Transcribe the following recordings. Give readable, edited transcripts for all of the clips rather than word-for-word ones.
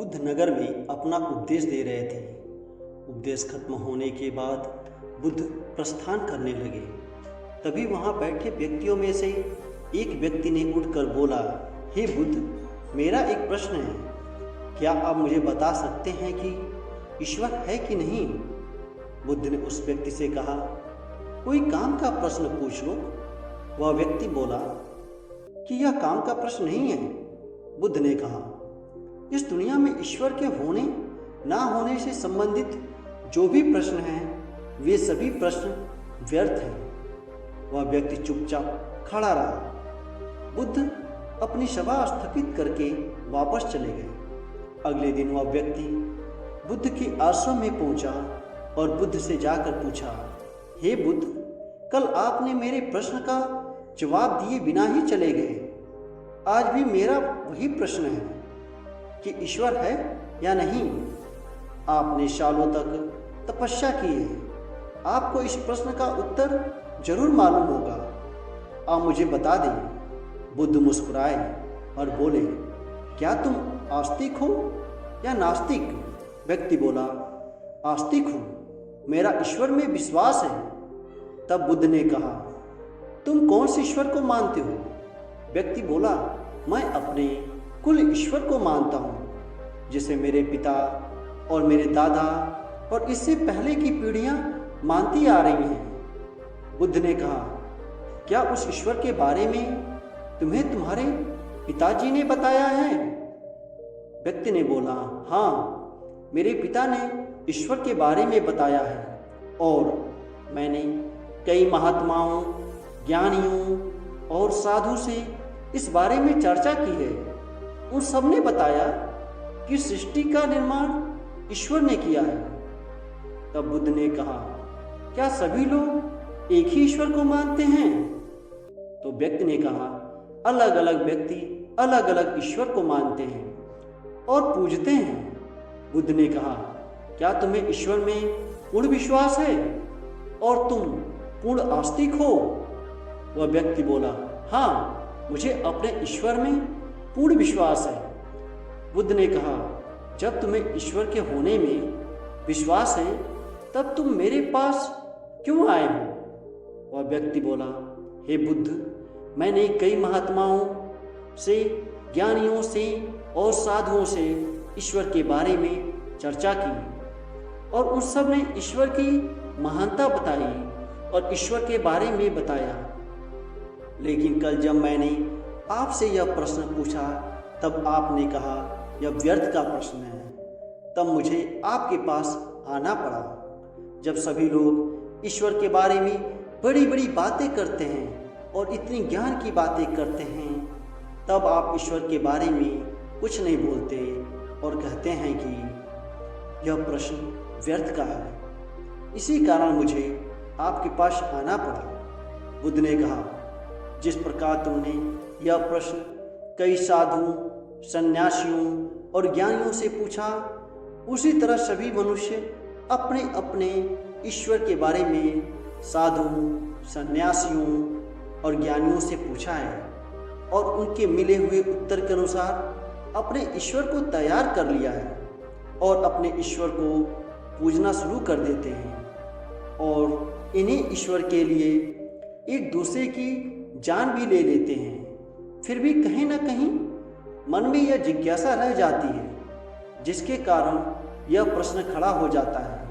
बुद्ध नगर में अपना उपदेश दे रहे थे। उपदेश खत्म होने के बाद बुद्ध प्रस्थान करने लगे। तभी वहाँ बैठे व्यक्तियों में से एक व्यक्ति ने उठकर बोला, हे बुद्ध, मेरा एक प्रश्न है। क्या आप मुझे बता सकते हैं कि ईश्वर है कि नहीं? बुद्ध ने उस व्यक्ति से कहा, कोई काम का प्रश्न पूछ लो। वह व्यक्ति बोला कि यह काम का प्रश्न नहीं है। बुद्ध ने कहा, इस दुनिया में ईश्वर के होने ना होने से संबंधित जो भी प्रश्न हैं वे सभी प्रश्न व्यर्थ हैं। वह व्यक्ति चुपचाप खड़ा रहा। बुद्ध अपनी सभा स्थगित करके वापस चले गए। अगले दिन वह व्यक्ति बुद्ध के आश्रम में पहुंचा और बुद्ध से जाकर पूछा, हे बुद्ध, कल आपने मेरे प्रश्न का जवाब दिए बिना ही चले गए। आज भी मेरा वही प्रश्न है कि ईश्वर है या नहीं। आपने सालों तक तपस्या की है, आपको इस प्रश्न का उत्तर जरूर मालूम होगा। आप मुझे बता दें। बुद्ध मुस्कुराए और बोले, क्या तुम आस्तिक हो या नास्तिक? व्यक्ति बोला, आस्तिक हूँ, मेरा ईश्वर में विश्वास है। तब बुद्ध ने कहा, तुम कौन से ईश्वर को मानते हो? व्यक्ति बोला, मैं अपने कुल ईश्वर को मानता हूँ, जिसे मेरे पिता और मेरे दादा और इससे पहले की पीढ़ियाँ मानती आ रही हैं। बुद्ध ने कहा, क्या उस ईश्वर के बारे में तुम्हें तुम्हारे पिताजी ने बताया है? व्यक्ति ने बोला, हाँ, मेरे पिता ने ईश्वर के बारे में बताया है और मैंने कई महात्माओं, ज्ञानियों और साधु से इस बारे में चर्चा की है। उन सब ने बताया कि सृष्टि का निर्माण ईश्वर ने किया है। तब बुद्ध ने कहा, क्या सभी लोग एक ही ईश्वर को मानते हैं? तो व्यक्ति ने कहा, अलग अलग व्यक्ति अलग अलग ईश्वर को मानते हैं और पूजते हैं। बुद्ध ने कहा, क्या तुम्हें ईश्वर में पूर्ण विश्वास है और तुम पूर्ण आस्तिक हो? वह व्यक्ति बोला, हाँ, मुझे अपने ईश्वर में पूर्ण विश्वास है। बुद्ध ने कहा, जब तुम्हें ईश्वर के होने में विश्वास है तब तुम मेरे पास क्यों आए हो? वह व्यक्ति बोला, हे बुद्ध, मैंने कई महात्माओं से, ज्ञानियों से और साधुओं से ईश्वर के बारे में चर्चा की और उन सब ने ईश्वर की महानता बताई और ईश्वर के बारे में बताया। लेकिन कल जब मैंने आपसे यह प्रश्न पूछा तब आपने कहा यह व्यर्थ का प्रश्न है। तब मुझे आपके पास आना पड़ा। जब सभी लोग ईश्वर के बारे में बड़ी बड़ी बातें करते हैं और इतनी ज्ञान की बातें करते हैं, तब आप ईश्वर के बारे में कुछ नहीं बोलते और कहते हैं कि यह प्रश्न व्यर्थ का है। इसी कारण मुझे आपके पास आना पड़ा। बुद्ध ने कहा, जिस प्रकार तुमने यह प्रश्न कई साधुओं, सन्यासियों और ज्ञानियों से पूछा, उसी तरह सभी मनुष्य अपने अपने ईश्वर के बारे में साधुओं, सन्यासियों और ज्ञानियों से पूछा है और उनके मिले हुए उत्तर के अनुसार अपने ईश्वर को तैयार कर लिया है और अपने ईश्वर को पूजना शुरू कर देते हैं और इन्हीं ईश्वर के लिए एक दूसरे की जान भी ले लेते हैं। फिर भी कहीं ना कहीं मन में यह जिज्ञासा रह जाती है, जिसके कारण यह प्रश्न खड़ा हो जाता है।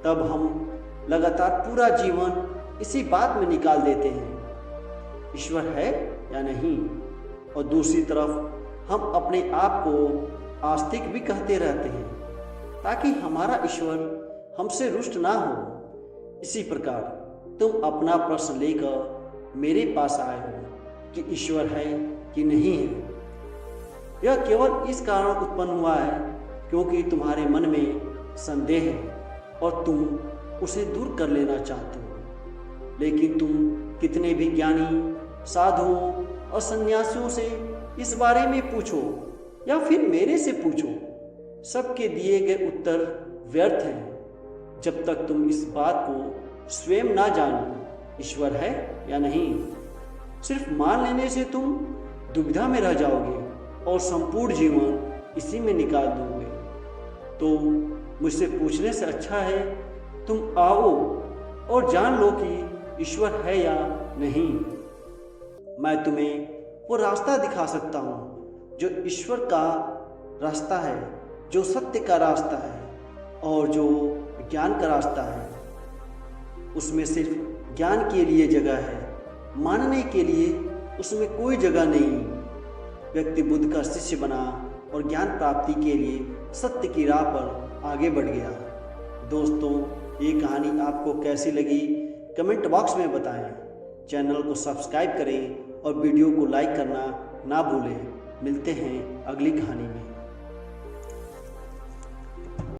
तब हम लगातार पूरा जीवन इसी बात में निकाल देते हैं, ईश्वर है या नहीं, और दूसरी तरफ हम अपने आप को आस्तिक भी कहते रहते हैं ताकि हमारा ईश्वर हमसे रुष्ट ना हो। इसी प्रकार तुम अपना प्रश्न लेकर मेरे पास आए हो कि ईश्वर है कि नहीं है। यह केवल इस कारण उत्पन्न हुआ है क्योंकि तुम्हारे मन में संदेह है और तुम उसे दूर कर लेना चाहते हो। लेकिन तुम कितने भी ज्ञानी, साधुओं और सन्यासियों से इस बारे में पूछो या फिर मेरे से पूछो, सबके दिए गए उत्तर व्यर्थ हैं जब तक तुम इस बात को स्वयं ना जानो ईश्वर है या नहीं। सिर्फ मान लेने से तुम दुविधा में रह जाओगे और संपूर्ण जीवन इसी में निकाल दोगे। तो मुझसे पूछने से अच्छा है तुम आओ और जान लो कि ईश्वर है या नहीं। मैं तुम्हें वो रास्ता दिखा सकता हूँ जो ईश्वर का रास्ता है, जो सत्य का रास्ता है और जो ज्ञान का रास्ता है। उसमें सिर्फ ज्ञान के लिए जगह है, मानने के लिए उसमें कोई जगह नहीं। व्यक्ति बुद्ध का शिष्य बना और ज्ञान प्राप्ति के लिए सत्य की राह पर आगे बढ़ गया। दोस्तों, ये कहानी आपको कैसी लगी कमेंट बॉक्स में बताएं। चैनल को सब्सक्राइब करें और वीडियो को लाइक करना ना भूलें। मिलते हैं अगली कहानी में।